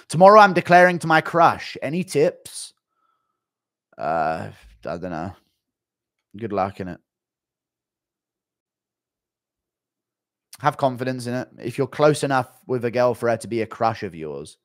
Tomorrow I'm declaring to my crush. Any tips? I don't know. Good luck in it. Have confidence in it. If you're close enough with a girl for her to be a crush of yours,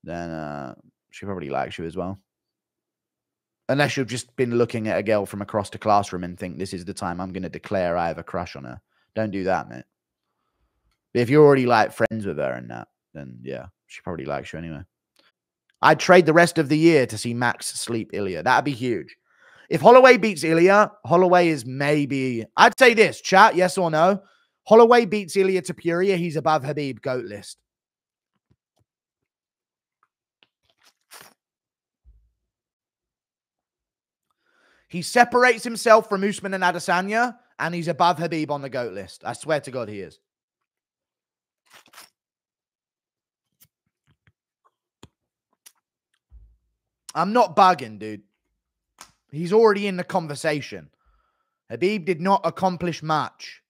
then she probably likes you as well. Unless you've just been looking at a girl from across the classroom and think this is the time I'm going to declare I have a crush on her. Don't do that, mate. But if you're already like friends with her and that, then yeah, she probably likes you anyway. I'd trade the rest of the year to see Max sleep Ilya. That'd be huge. If Holloway beats Ilya, Holloway is maybe... I'd say this, chat, yes or no? Holloway beats Ilya to Pereira, he's above Khabib GOAT list. He separates himself from Usman and Adesanya, and he's above Khabib on the GOAT list. I swear to God he is. I'm not bugging, dude. He's already in the conversation. Khabib did not accomplish much.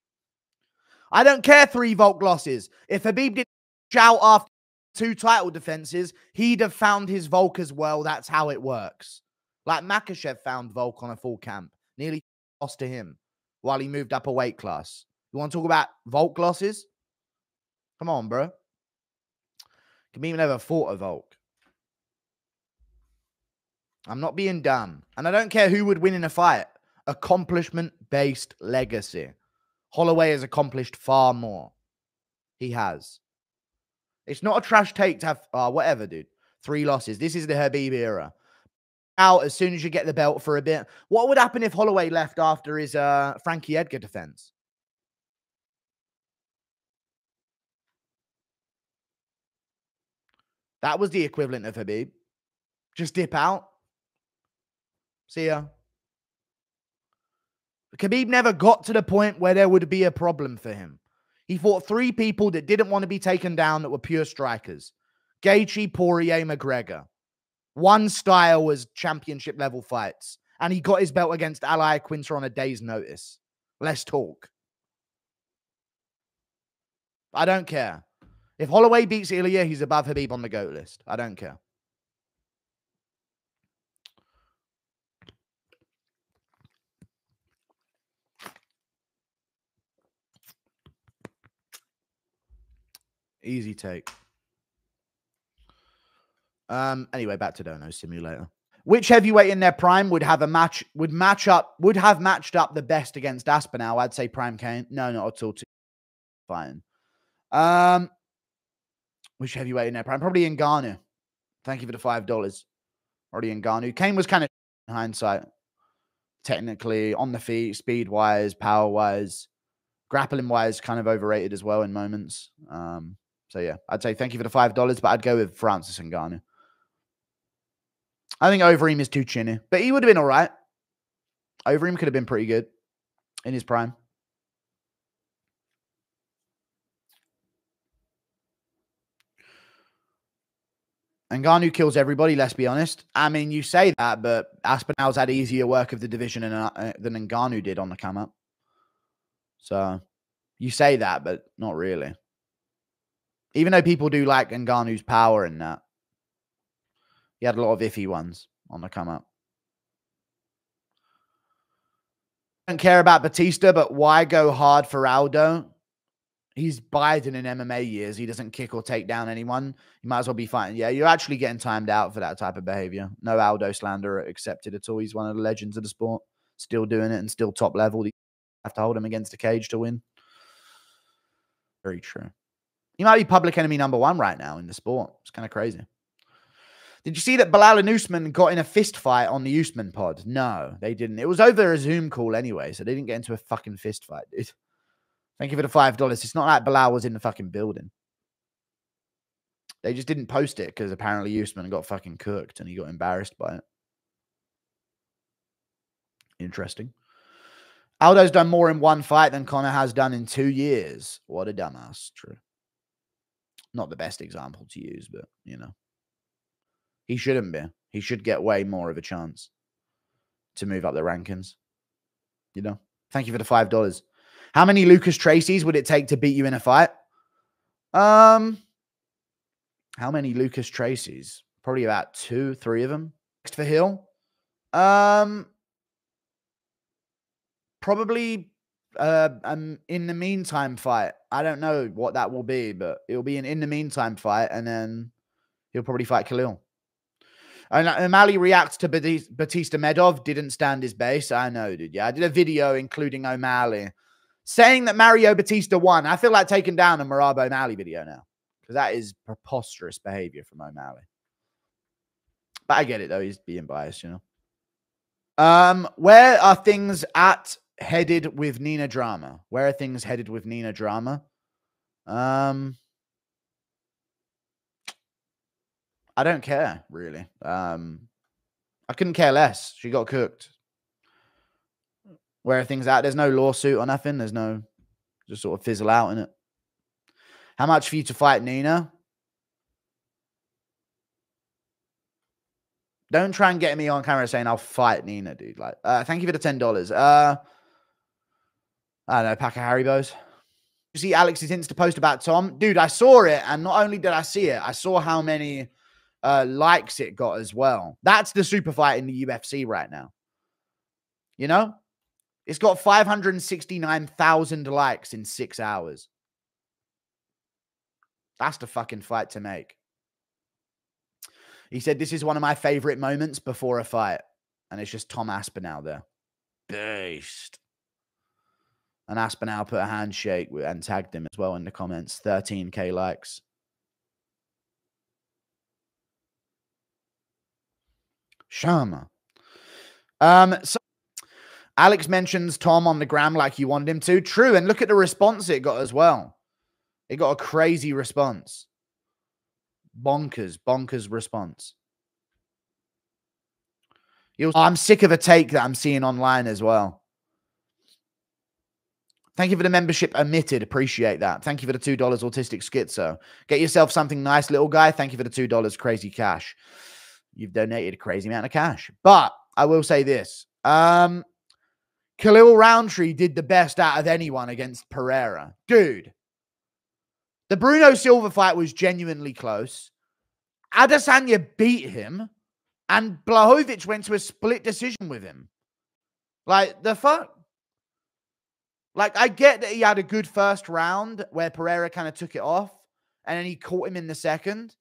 I don't care 3 Volk losses. If Khabib didn't shout after 2 title defenses, he'd have found his Volk as well. That's how it works. Like Makhachev found Volk on a full camp. Nearly lost to him while he moved up a weight class. You want to talk about Volk losses? Come on, bro. Khabib never fought a Volk. I'm not being dumb. And I don't care who would win in a fight. Accomplishment-based legacy. Holloway has accomplished far more. He has. It's not a trash take to have, whatever, dude. 3 losses. This is the Khabib era. Out as soon as you get the belt for a bit. What would happen if Holloway left after his Frankie Edgar defense? That was the equivalent of Khabib. Just dip out. See ya. Khabib never got to the point where there would be a problem for him. He fought 3 people that didn't want to be taken down that were pure strikers. Gaethje, Poirier, McGregor. 1 style was championship level fights. And he got his belt against Ally Quinter on a day's notice. Let's talk. I don't care. If Holloway beats Ilya, he's above Khabib on the GOAT list. I don't care. Easy take. Anyway, back to Dono Simulator. Which heavyweight in their prime would have matched up the best against Aspinall? I'd say Prime Kane. No, not at all. Fine. Which heavyweight in their prime? Probably Ngannou. Thank you for the $5. Already Ngannou. Kane was kind of in hindsight. Technically, on the feet, speed-wise, power-wise, grappling-wise, kind of overrated as well in moments. So yeah, I'd say thank you for the $5, but I'd go with Francis Ngannou. I think Overeem is too chinny, but he would have been all right. Overeem could have been pretty good in his prime. Ngannou kills everybody, let's be honest. I mean, you say that, but Aspinall's had easier work of the division than Ngannou did on the come up. So you say that, but not really. Even though people do like Ngannou's power and that. He had a lot of iffy ones on the come up. I don't care about Batista, but why go hard for Aldo? He's Biden in MMA years. He doesn't kick or take down anyone. You might as well be fighting. Yeah, you're actually getting timed out for that type of behavior. No Aldo slander accepted at all. He's one of the legends of the sport. Still doing it and still top level. You have to hold him against a cage to win. Very true. He might be public enemy #1 right now in the sport. It's kind of crazy. Did you see that Bilal and Usman got in a fist fight on the Usman pod? No, they didn't. It was over a Zoom call anyway, so they didn't get into a fucking fist fight, dude. Thank you for the $5. It's not like Bilal was in the fucking building. They just didn't post it because apparently Usman got fucking cooked and he got embarrassed by it. Interesting. Aldo's done more in 1 fight than Conor has done in 2 years. What a dumbass. True. Not the best example to use, but, you know. He shouldn't be. He should get way more of a chance to move up the rankings. You know? Thank you for the $5. How many Lucas Tracy's would it take to beat you in a fight? How many Lucas Tracy's? Probably about 2, 3 of them. Next for Hill. Probably in the meantime fight. I don't know what that will be, but it'll be an in the meantime fight, and then he'll probably fight Khalil. And O'Malley reacts to Batista Medov. Didn't stand his base. I know, dude. Yeah, I did a video including O'Malley saying that Mario Batista won. I feel like taking down a Merab O'Malley video now because that is preposterous behavior from O'Malley. But I get it though. He's being biased, you know. Where are things headed with Nina Drama? Where are things headed with Nina Drama? I don't care, really. I couldn't care less. She got cooked. Where are things at? There's no lawsuit or nothing. There's no, just sort of fizzle out in it. How much for you to fight Nina? Don't try and get me on camera saying I'll fight Nina, dude. Like, thank you for the $10. I don't know, pack of Haribos. You see Alex's Insta post about Tom? Dude, I saw it, and not only did I see it, I saw how many likes it got as well. That's the super fight in the UFC right now. You know? It's got 569,000 likes in 6 hours. That's the fucking fight to make. He said, this is one of my favorite moments before a fight. And it's just Tom Aspinall there. Beast. And Aspinall put a handshake and tagged him as well in the comments. 13K likes. Sharma. So Alex mentions Tom on the gram like you wanted him to. True. And look at the response it got as well. It got a crazy response. Bonkers response. I'm sick of a take that I'm seeing online as well. Thank you for the membership omitted. Appreciate that. Thank you for the $2 autistic schizo. Get yourself something nice, little guy. Thank you for the $2 crazy cash. You've donated a crazy amount of cash. But I will say this. Khalil Roundtree did the best out of anyone against Pereira. Dude. The Bruno Silva fight was genuinely close. Adesanya beat him. And Blachowicz went to a split decision with him. Like, the fuck? Like, I get that he had a good first round where Pereira kind of took it off. And then he caught him in the second.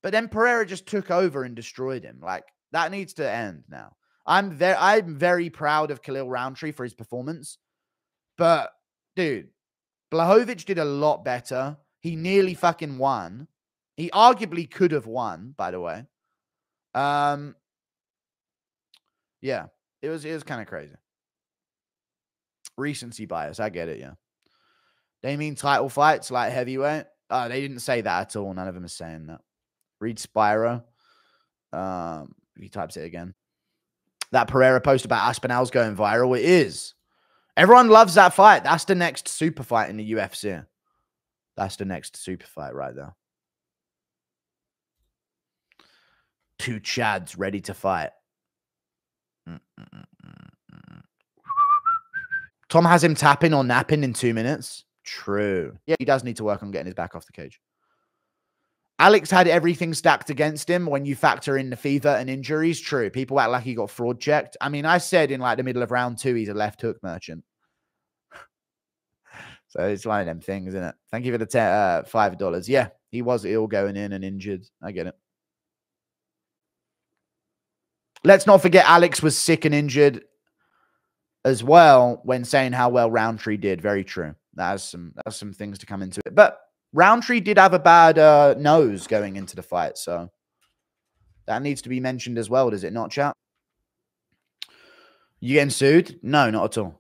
But then Pereira just took over and destroyed him. Like, that needs to end now. I'm very proud of Khalil Roundtree for his performance. But, dude, Blachowicz did a lot better. He nearly fucking won. He arguably could have won, by the way. Yeah, it was kind of crazy. Recency bias, I get it, yeah. They mean title fights like heavyweight? Oh, they didn't say that at all. None of them is saying that. Read Spyro. He types it again. That Pereira post about Aspinall's going viral. It is. Everyone loves that fight. That's the next super fight in the UFC. That's the next super fight right there. Two Chads ready to fight. Tom has him tapping or napping in 2 minutes. True. Yeah, he does need to work on getting his back off the cage. Alex had everything stacked against him when you factor in the fever and injuries. True. People act like he got fraud checked. I mean, I said in like the middle of round 2, he's a left hook merchant. So it's one of them things, isn't it? Thank you for the $5. Yeah, he was ill going in and injured. I get it. Let's not forget Alex was sick and injured as well when saying how well Roundtree did. Very true. That has some things to come into it. But Roundtree did have a bad nose going into the fight, so that needs to be mentioned as well, does it not, chat? You getting sued? No, not at all.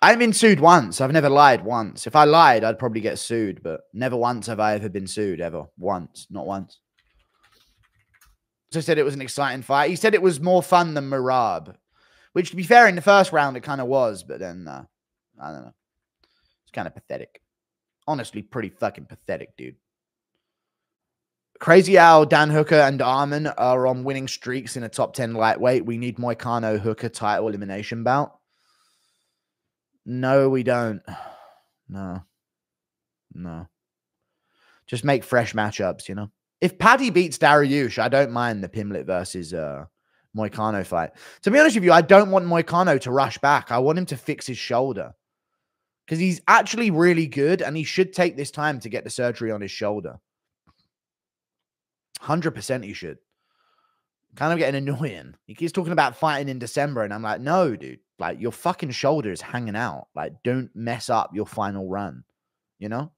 I've been sued once. I've never lied once. If I lied, I'd probably get sued, but never once have I ever been sued, ever. Once. Not once. So I said it was an exciting fight. He said it was more fun than Merab, which, to be fair, in the first round, it kind of was, but then, I don't know. It's kind of pathetic. Honestly, pretty fucking pathetic, dude. Crazy Al, Dan Hooker, and Arman are on winning streaks in a top 10 lightweight. We need Moicano Hooker title elimination bout. No, we don't. No. Just make fresh matchups, you know? If Paddy beats Dariush, I don't mind the Pimlet versus Moicano fight. To be honest with you, I don't want Moicano to rush back. I want him to fix his shoulder. Because he's actually really good, and he should take this time to get the surgery on his shoulder. 100% he should. Kind of getting annoying. He keeps talking about fighting in December, and I'm like, no, dude. Like, your fucking shoulder is hanging out. Like, don't mess up your final run. You know?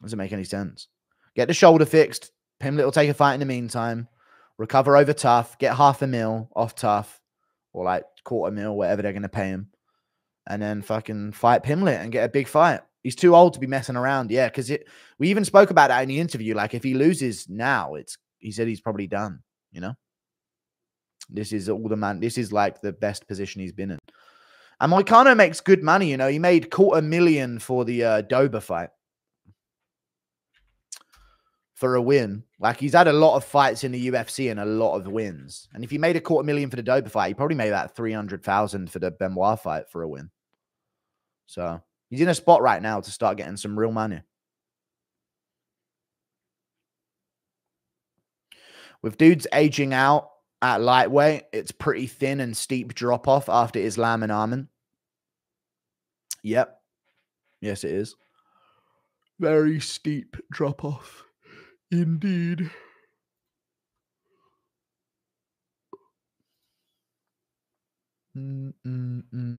Doesn't make any sense. Get the shoulder fixed. Pimlet will take a fight in the meantime. Recover over Tough. Get $500,000 off Tough. Or like $250,000, whatever they're going to pay him. And then fucking fight Pimlet and get a big fight. He's too old to be messing around. Yeah, because we even spoke about that in the interview. Like, if he loses now, he said he's probably done, you know? This is all the man. This is like the best position he's been in. And Moicano makes good money, you know. He made $250,000 for the Dober fight. For a win. Like, he's had a lot of fights in the UFC and a lot of wins. And if he made $250,000 for the Dober fight, he probably made about $300,000 for the Benoit fight for a win. So he's in a spot right now to start getting some real money. With dudes aging out at lightweight, it's pretty thin and steep drop off after Islam and Arman. Yep. Yes, it is. Very steep drop off. Indeed.